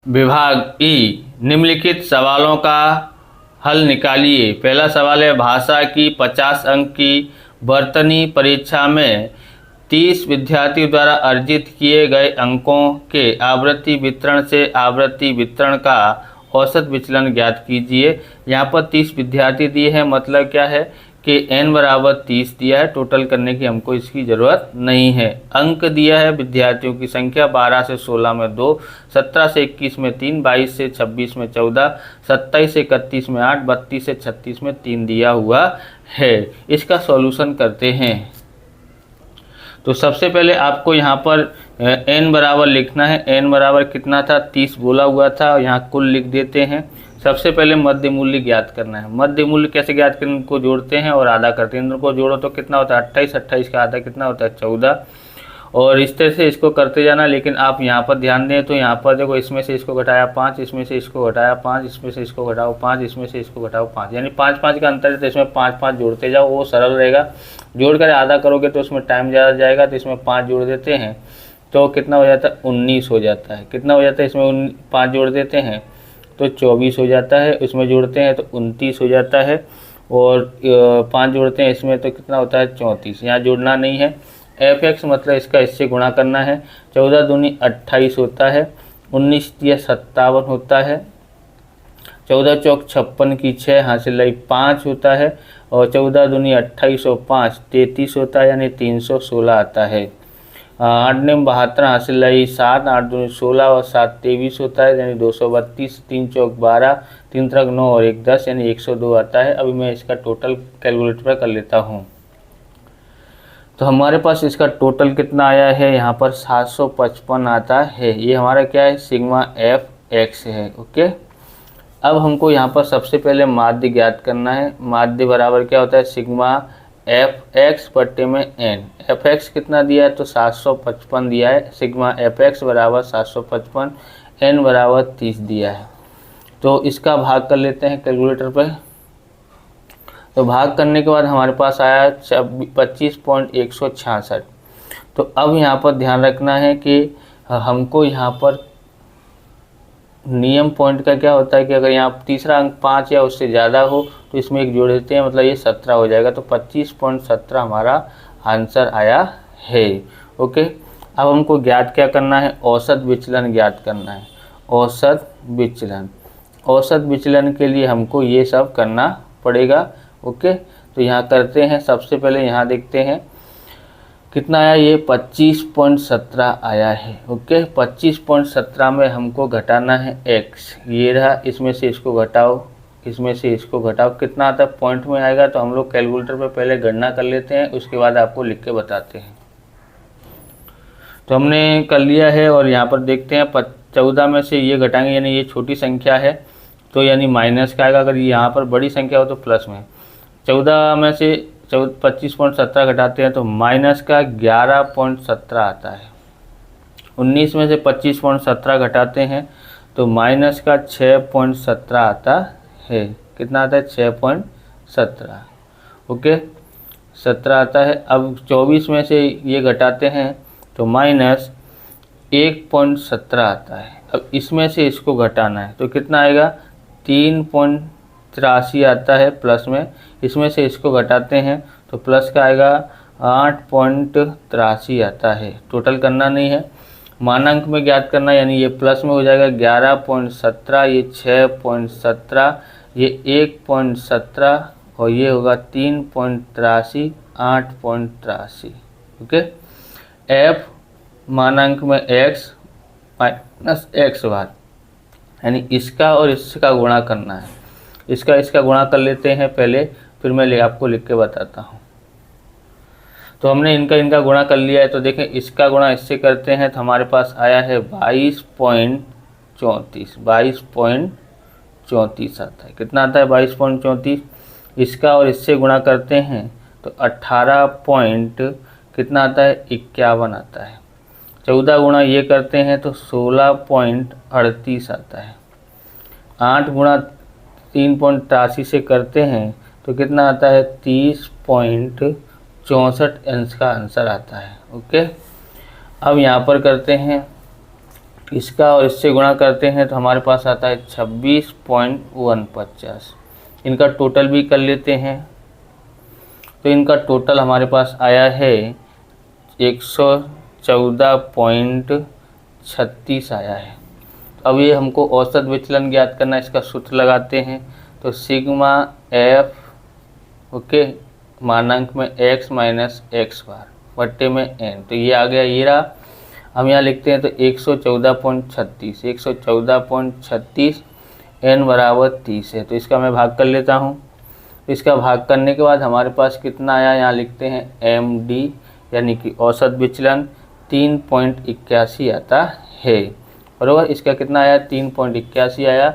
विभाग ई निम्नलिखित सवालों का हल निकालिए। पहला सवाल है, भाषा की 50 अंक की वर्तनी परीक्षा में 30 विद्यार्थियों द्वारा अर्जित किए गए अंकों के आवृत्ति वितरण से आवृत्ति वितरण का औसत विचलन ज्ञात कीजिए। यहाँ पर 30 विद्यार्थी दिए हैं, मतलब क्या है कि n बराबर 30 दिया है। टोटल करने की हमको इसकी ज़रूरत नहीं है। अंक दिया है विद्यार्थियों की संख्या 12 से 16 में 2, 17 से 21 में 3, 22 से 26 में 14, 27 से 31 में 8, 32 से 36 में 3 दिया हुआ है। इसका सॉल्यूशन करते हैं। तो सबसे पहले आपको यहाँ पर n बराबर लिखना है। n बराबर कितना था, 30 बोला हुआ था, यहाँ कुल लिख देते हैं। सबसे पहले मध्य मूल्य ज्ञात करना है। मध्य मूल्य कैसे ज्ञात करें, इनको जोड़ते हैं और आधा करते हैं। इनको जोड़ो तो कितना होता है 28, 28 का आधा कितना होता है 14, और इस तरह से इसको करते जाना। लेकिन आप यहाँ पर ध्यान दें तो यहाँ पर देखो, इसमें से इसको घटाया 5, इसमें से इसको घटाया 5, इसमें से इसको घटाओ 5, इसमें से इसको घटाओ 5, यानी 5 5 का अंतर है। तो इसमें 5 5 जोड़ते जाओ, वो सरल रहेगा। जोड़ कर आधा करोगे तो उसमें टाइम ज़्यादा जाएगा, तो इसमें 5 जोड़ देते हैं तो कितना हो जाता है 19 हो जाता है। कितना हो जाता है, इसमें 5 जोड़ देते हैं तो 24 हो जाता है, इसमें जोड़ते हैं तो 29 हो जाता है, और 5 जोड़ते हैं इसमें तो कितना होता है 34। यहाँ जोड़ना नहीं है। fx मतलब इसका इससे गुणा करना है। 14 दूनी 28 होता है, 19 या 57 होता है, 14 चौक 56 की 6 हासिल लाई 5 होता है, और 14 दूनी 28 और 5 33 होता है, यानी 316 आता है। 8 ने 72 हासिल लाई 7, 8 दूनी 16 और 7 23 होता है, यानी 232, 3 चौक 12, 3 त्रिक 9 और 1 10, यानी 102 आता है। अभी मैं इसका टोटल कैलकुलेटर पर कर लेता हूँ। तो हमारे पास इसका टोटल कितना आया है, यहाँ पर 755 आता है। ये हमारा क्या है, सिग्मा एफ एक्स है। ओके, अब हमको यहाँ पर सबसे पहले माध्य ज्ञात करना है। माध्य बराबर क्या होता है, सिग्मा एफ एक्स बट्टे में एन। एफ एक्स कितना दिया है तो 755 दिया है। सिग्मा एफ एक्स बराबर 755, एन बराबर 30 दिया है। तो इसका भाग कर लेते हैं कैलकुलेटर पर। तो भाग करने के बाद हमारे पास आया 25.166। तो अब यहाँ पर ध्यान रखना है कि हमको यहाँ पर नियम पॉइंट का क्या होता है कि अगर यहाँ तीसरा अंक 5 या उससे ज़्यादा हो तो इसमें एक जोड़ देते हैं, मतलब ये 17 हो जाएगा। तो 25.17 हमारा आंसर आया है। ओके, अब हमको ज्ञात क्या करना है, औसत विचलन ज्ञात करना है। औसत विचलन, औसत विचलन के लिए हमको ये सब करना पड़ेगा। ओके, तो यहाँ करते हैं। सबसे पहले यहाँ देखते हैं कितना आया, ये 25.17 आया है। ओके, 25.17 में हमको घटाना है x। ये रहा, इसमें से इसको घटाओ, इसमें से इसको घटाओ, कितना आता है पॉइंट में आएगा। तो हम लोग कैलकुलेटर पे पहले गणना कर लेते हैं, उसके बाद आपको लिख के बताते हैं। तो हमने कर लिया है और यहाँ पर देखते हैं 14 में से ये घटाएंगे, यानी ये छोटी संख्या है तो यानी माइनस का आएगा। अगर यहाँ पर बड़ी संख्या हो तो प्लस में। 14 में से 25.17 घटाते हैं तो माइनस का 11.17 आता है। 19 में से 25.17 घटाते हैं तो माइनस का 6.17 आता है। कितना आता है 6.17। ओके, 17 आता है। अब 24 में से ये घटाते हैं तो माइनस 1.17 आता है। अब इसमें से इसको घटाना है तो कितना आएगा 3.83 आता है प्लस में। इसमें से इसको घटाते हैं तो प्लस का आएगा 8.83 आता है। टोटल करना नहीं है, मानांक में ज्ञात करना, यानी ये प्लस में हो जाएगा 11.17, ये 6.17, ये 1.17 और ये होगा 3.83, 8.83। ओके, एफ मानांक में x माइनस एक्स बार, यानी इसका और इसका गुणा करना है। इसका गुणा कर लेते हैं पहले, फिर मैं आपको लिख के बताता हूँ। तो हमने इनका गुणा कर लिया है। तो देखें, इसका गुणा इससे करते हैं तो हमारे पास आया है 22.34 आता है। कितना आता है 22.34। इसका और इससे गुणा करते हैं तो 18 कितना आता है 51 आता है। 14 गुणा ये करते हैं तो 16.38 आता है। 8 गुणा 3.83 से करते हैं तो कितना आता है 30.64 अंश का आंसर आता है। ओके, अब यहाँ पर करते हैं इसका और इससे गुणा करते हैं तो हमारे पास आता है 26.150। इनका टोटल भी कर लेते हैं तो इनका टोटल हमारे पास आया है 114.36 आया है। अब ये हमको औसत विचलन ज्ञात करना है, इसका सूत्र लगाते हैं तो सिग्मा एफ ओके मानांक में x माइनस एक्स बार बट्टे में n, तो ये आ गया, ये रहा। हम यहाँ लिखते हैं तो 114.36 n बराबर 30 है, तो इसका मैं भाग कर लेता हूँ। तो इसका भाग करने के बाद हमारे पास कितना आया, यहाँ लिखते हैं md यानी कि औसत विचलन 3.81 आता है, बराबर। इसका कितना आया, 3.81 आया,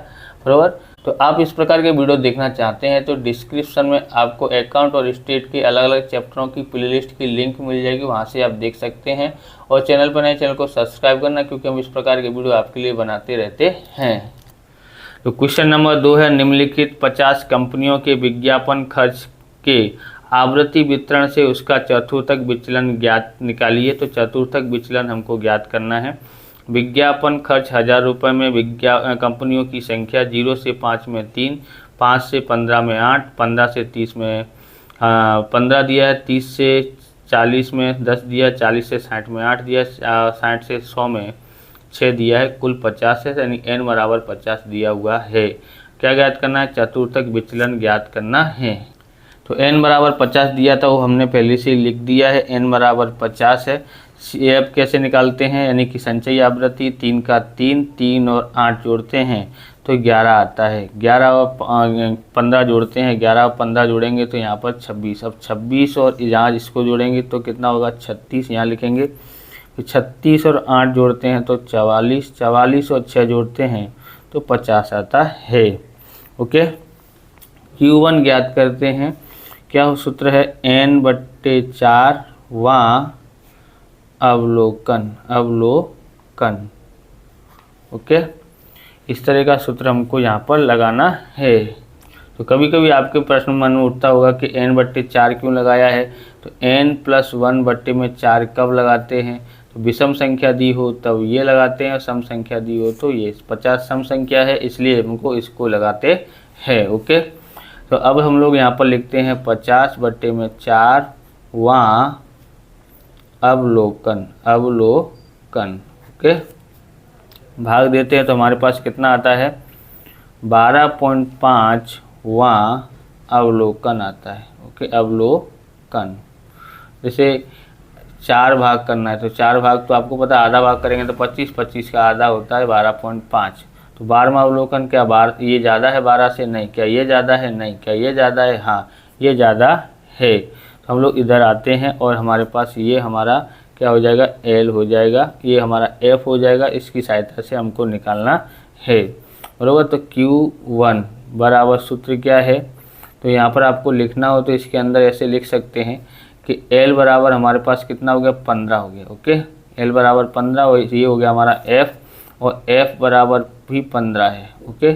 बराबर। तो आप इस प्रकार के वीडियो देखना चाहते हैं तो डिस्क्रिप्शन में आपको अकाउंट और स्टेट के अलग अलग चैप्टरों की प्लेलिस्ट की लिंक मिल जाएगी, वहां से आप देख सकते हैं। और चैनल पर नए, चैनल को सब्सक्राइब करना, क्योंकि हम इस प्रकार के वीडियो आपके लिए बनाते रहते हैं। तो क्वेश्चन नंबर 2 है, निम्नलिखित 50 कंपनियों के विज्ञापन खर्च के आवृत्ति वितरण से उसका चतुर्थक विचलन ज्ञात निकालिए। तो चतुर्थक विचलन हमको ज्ञात करना है। विज्ञापन खर्च 1000 रुपये में कंपनियों की संख्या 0 से 5 में 3, 5 से 15 में 8, 15 से 30 में 15 दिया है, 30 से 40 में 10 दिया है, 40 से 60 में 8 दिया है, 60 से 100 में 6 दिया है, कुल 50 है, यानी n बराबर 50 दिया हुआ है। क्या ज्ञात करना है, चतुर्थक विचलन ज्ञात करना है। तो n बराबर 50 दिया था, वो हमने पहले से लिख दिया है, n बराबर 50 है। CF कैसे निकालते हैं, यानी कि संचयी आवृत्ति 3 का 3 और 8 जोड़ते हैं तो 11 आता है, 11 और 15 जोड़ते हैं, 11 और 15 जोड़ेंगे तो यहाँ पर 26। अब 26 और यहाँ इसको जोड़ेंगे तो कितना होगा, 36 यहाँ लिखेंगे। तो 36 और 8 जोड़ते हैं तो 44, 44 और 6 जोड़ते हैं तो 50 आता है, ओके। Q1 ज्ञात करते हैं, क्या सूत्र है, n/4 वहाँ अवलोकन, ओके। इस तरह का सूत्र हमको यहाँ पर लगाना है। तो कभी कभी आपके प्रश्न मन में उठता होगा कि n/4 क्यों लगाया है, तो n+1/4 कब लगाते हैं, तो विषम संख्या दी हो तब ये लगाते हैं, और सम संख्या दी हो तो ये। 50 सम संख्या है इसलिए हमको इसको लगाते हैं, ओके। तो अब हम लोग यहाँ पर लिखते हैं 50/4 वहाँ अवलोकन, ओके। भाग देते हैं तो हमारे पास कितना आता है, 12.5 वहाँ अवलोकन आता है, ओके, अवलोकन। जैसे 4 भाग करना है तो 4 भाग तो आपको पता है, आधा भाग करेंगे तो 25 का आधा होता है 12.5। तो 12वां अवलोकन, क्या ये ज़्यादा है 12 से, नहीं। क्या ये ज़्यादा है, नहीं। क्या ये ज़्यादा है, हाँ ये ज़्यादा है। तो हम लोग इधर आते हैं और हमारे पास ये हमारा क्या हो जाएगा, L हो जाएगा, ये हमारा F हो जाएगा। इसकी सहायता से हमको निकालना है, बराबर। तो Q1 बराबर सूत्र क्या है, तो यहाँ पर आपको लिखना हो तो इसके अंदर ऐसे लिख सकते हैं कि L बराबर हमारे पास कितना हो गया, 15 हो गया, ओके। L बराबर 15 और ये हो गया हमारा F, और F बराबर भी 15 है, ओके।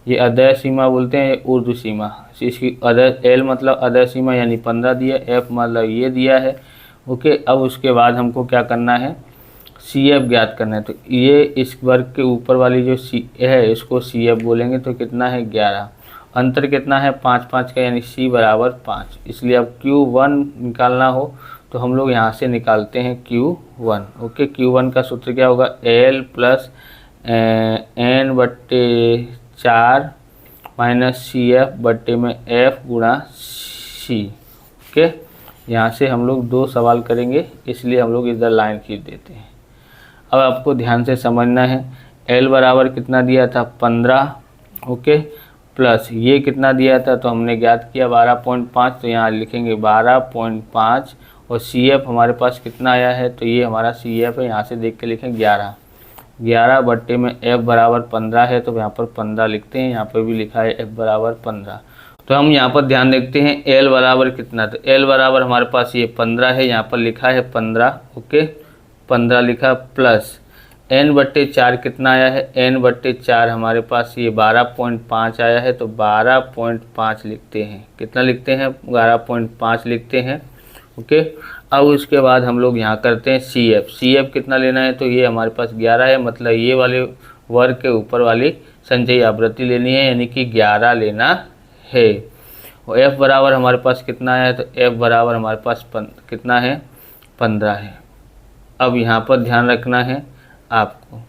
ये अदय सीमा बोलते हैं, ये ऊर्ध्व सीमा। इसकी अदय, L मतलब अदय सीमा यानी 15 दिया, F मतलब ये दिया है, ओके। अब उसके बाद हमको क्या करना है, CF ज्ञात करना है। तो ये इस वर्ग के ऊपर वाली जो C है इसको CF बोलेंगे, तो कितना है 11। अंतर कितना है 5 का, यानी C बराबर 5। इसलिए अब Q1 निकालना हो तो हम लोग यहाँ से निकालते हैं Q1, ओके। Q1 का सूत्र क्या होगा, L plus n/4 minus CF बट्टे में F गुणा C, ओके। यहाँ से हम लोग 2 सवाल करेंगे, इसलिए हम लोग इधर लाइन खींच देते हैं। अब आपको ध्यान से समझना है, L बराबर कितना दिया था 15, ओके, प्लस ये कितना दिया था तो हमने ज्ञात किया 12.5, तो यहाँ लिखेंगे 12.5, और CF हमारे पास कितना आया है, तो ये हमारा CF है, यहाँ से देख के लिखें 11 बट्टे में F बराबर 15 है, तो यहाँ पर 15 लिखते हैं। यहाँ पर भी लिखा है F बराबर 15। तो हम यहाँ पर ध्यान देखते हैं L बराबर कितना, तो L बराबर हमारे पास ये 15 है, यहाँ पर लिखा है 15, ओके, 15 लिखा, प्लस n/4 कितना आया है, n/4 हमारे पास ये 12.5 आया है, तो 12.5 लिखते हैं। कितना लिखते हैं, 12.5 लिखते हैं, ओके। अब उसके बाद हम लोग यहाँ करते हैं सी एफ कितना लेना है, तो ये हमारे पास 11 है, मतलब ये वाले वर्ग के ऊपर वाली संचयी आवृत्ति लेनी है, यानी कि 11 लेना है। और एफ बराबर हमारे पास कितना है, तो एफ बराबर हमारे पास कितना है, 15 है। अब यहाँ पर ध्यान रखना है आपको,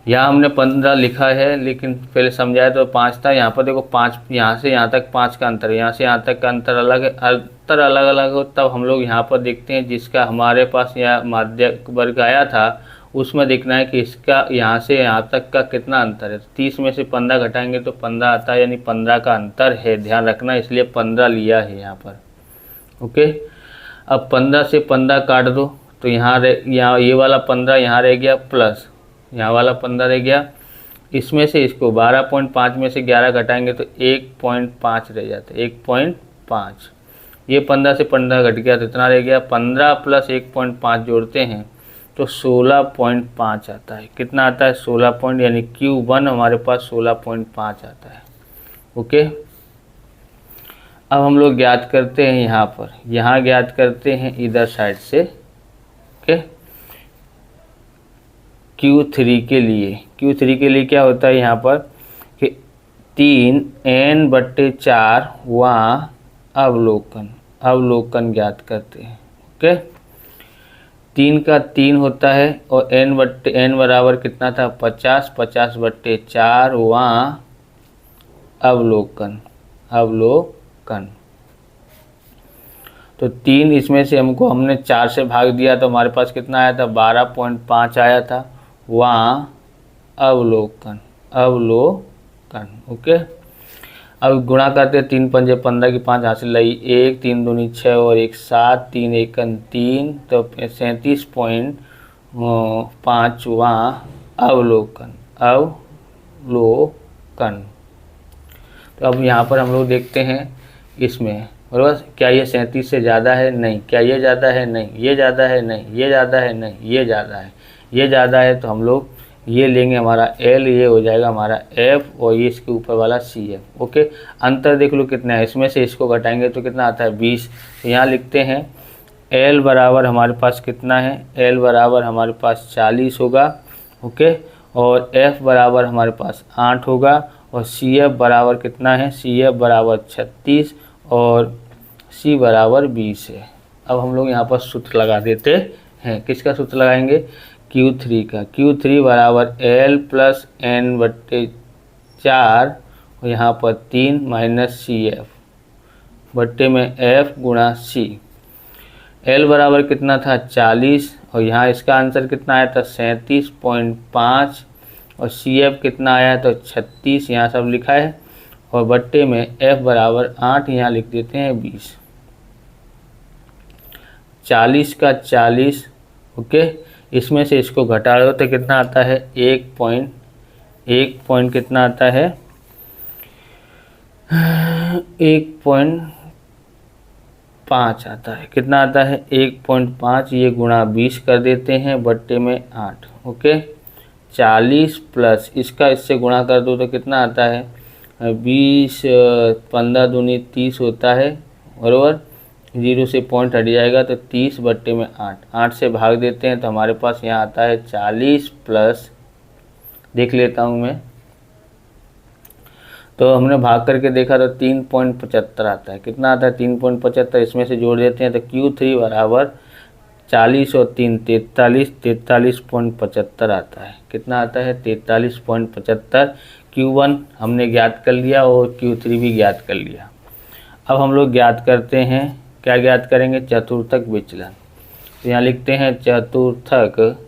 यहाँ हमने 15 लिखा है, लेकिन पहले समझाया तो 5 था। यहाँ पर देखो 5, यहाँ से यहाँ तक 5 का अंतर है, यहाँ से यहाँ तक का अंतर अलग है, अंतर अलग अलग हो। तब हम लोग यहाँ पर देखते हैं जिसका हमारे पास यहाँ माध्य वर्ग आया था उसमें देखना है कि इसका यहाँ से यहाँ तक का कितना अंतर है। 30 में से 15 घटाएंगे तो 15 आता है, यानी 15 का अंतर है, ध्यान रखना, इसलिए 15 लिया है यहाँ पर। ओके, अब 15 से 15 काट दो तो यहाँ ये वाला 15 यहाँ रह गया, प्लस यहाँ वाला 15 रह गया। इसमें से इसको 12.5 में से 11 घटाएंगे तो 1.5 रह जाता है, 1.5। ये 15 से 15 घट गया तो इतना रह गया, 15 प्लस 1.5 जोड़ते हैं तो 16.5 आता है। कितना आता है, 16 पॉइंट, यानी Q1 हमारे पास 16.5 आता है। ओके, अब हम लोग ज्ञात करते हैं यहाँ पर, यहाँ ज्ञात करते हैं इधर साइड से। ओके, Q3 के लिए क्या होता है यहाँ पर कि 3n/4 वहाँ अवलोकन ज्ञात करते हैं। ओके, 3 का 3 होता है और n बराबर कितना था, 50, 50/4 वहाँ अवलोकन। तो 3 इसमें से हमने 4 से भाग दिया तो हमारे पास कितना आया था, 12.5 आया था, वहाँ अवलोकन। ओके, अब गुणा करते 3 पंजे 15 की 5 हासिल लाई, 1 3 दूनी 6 और 1 7, 3 एकन 3, तो 37.5 वहाँ अवलोकन। तो अब यहाँ पर हम लोग देखते हैं इसमें, बराबर, क्या ये 37 से ज़्यादा है, नहीं। क्या ये ज़्यादा है, नहीं। ये ज़्यादा है, नहीं। ये ज़्यादा है, नहीं। ये ज़्यादा है। ये ज़्यादा है तो हम लोग ये लेंगे हमारा L, ये हो जाएगा हमारा F और ये इसके ऊपर वाला CF। ओके, अंतर देख लो कितना है, इसमें से इसको घटाएंगे तो कितना आता है, 20। तो यहाँ लिखते हैं L बराबर हमारे पास कितना है, L बराबर हमारे पास 40 होगा। ओके, और F बराबर हमारे पास 8 होगा और CF बराबर कितना है, CF बराबर 36 और C बराबर 20 है। अब हम लोग यहाँ पर सूत्र लगा देते हैं, किसका सूत्र लगाएंगे, Q3 का। Q3 बराबर L प्लस n/4 और यहाँ पर 3 माइनस CF बट्टे में F गुणा C। L बराबर कितना था, 40 और यहाँ इसका आंसर कितना आया था, 37.5 और CF कितना आया तो 36, यहाँ सब लिखा है, और बट्टे में F बराबर 8, यहाँ लिख देते हैं 20। 40 का 40। ओके, इसमें से इसको घटा दो तो कितना आता है, 1 पॉइंट कितना आता है, 1.5 आता है। कितना आता है, 1.5। ये गुणा 20 कर देते हैं बट्टे में 8। ओके, 40 प्लस इसका इससे गुणा कर दो तो कितना आता है, 20, 15 दूनी 30 होता है, बराबर, 0 से पॉइंट हट जाएगा तो 30 बट्टे में 8 से भाग देते हैं तो हमारे पास यहाँ आता है 40 प्लस, देख लेता हूँ मैं, तो हमने भाग करके देखा तो 3.75 आता है। कितना आता है, 3.75। इसमें से जोड़ देते हैं तो Q3 बराबर 40 और 3 43.75 आता है। कितना आता है, 43.75। Q1 हमने ज्ञात कर लिया और Q3 भी ज्ञात कर लिया। अब हम लोग ज्ञात करते हैं, क्या ज्ञात करेंगे, चतुर्थक विचलन। तो यहाँ लिखते हैं चतुर्थक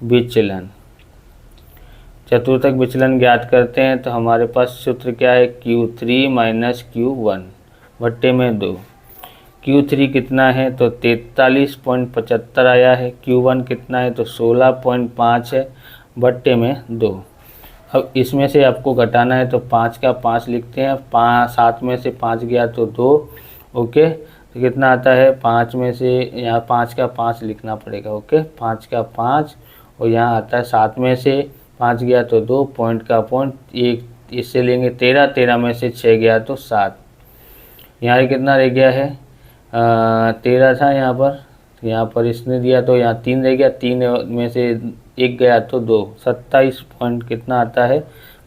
विचलन। चतुर्थक विचलन ज्ञात करते हैं तो हमारे पास सूत्र क्या है, Q3 माइनस Q1 बट्टे में 2। Q3 कितना है तो 43.75 आया है, Q1 कितना है तो 16.5 है बट्टे में 2। अब इसमें से आपको घटाना है तो 5 का 5 लिखते हैं, 7 में से 5 गया तो 2। ओके, तो कितना आता है, 5 में से यहाँ 5 का 5 लिखना पड़ेगा। ओके, 5 का 5 और यहाँ आता है 7 में से 5 गया तो 2, पॉइंट का पॉइंट, एक इससे लेंगे 13 में से 6 गया तो 7। यहाँ कितना रह गया है, 13 था यहाँ पर इसने दिया तो यहाँ 3 रह गया, 3 में से 1 गया तो 2, 27 पॉइंट कितना आता है,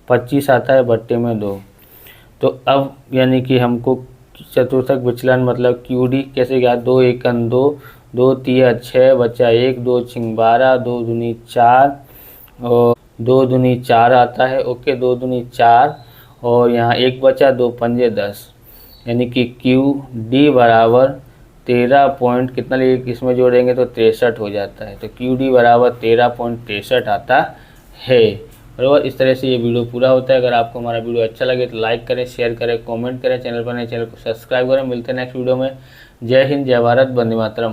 25 आता है, बट्टे में 2। तो अब यानी कि हमको चतुर्थक विचलन मतलब QD कैसे गया, 2 एकन 2, 2 तिया 6 बचा 1, 2 छिंग 12, 2 दूनी 4 और 2 दूनी 4 आता है। ओके, 2 दूनी 4 और यहाँ 1 बचा, 2 पंजे 10, यानी कि QD बराबर 13 पॉइंट कितना लेके इसमें जोड़ेंगे तो 63 हो जाता है। तो QD बराबर 13.63 आता है। बराबर, इस तरह से ये वीडियो पूरा होता है। अगर आपको हमारा वीडियो अच्छा लगे तो लाइक करें, शेयर करें, कमेंट करें, चैनल पर नए चैनल को सब्सक्राइब करें। मिलते हैं नेक्स्ट वीडियो में। जय हिंद, जय भारत, वंदे मातरम।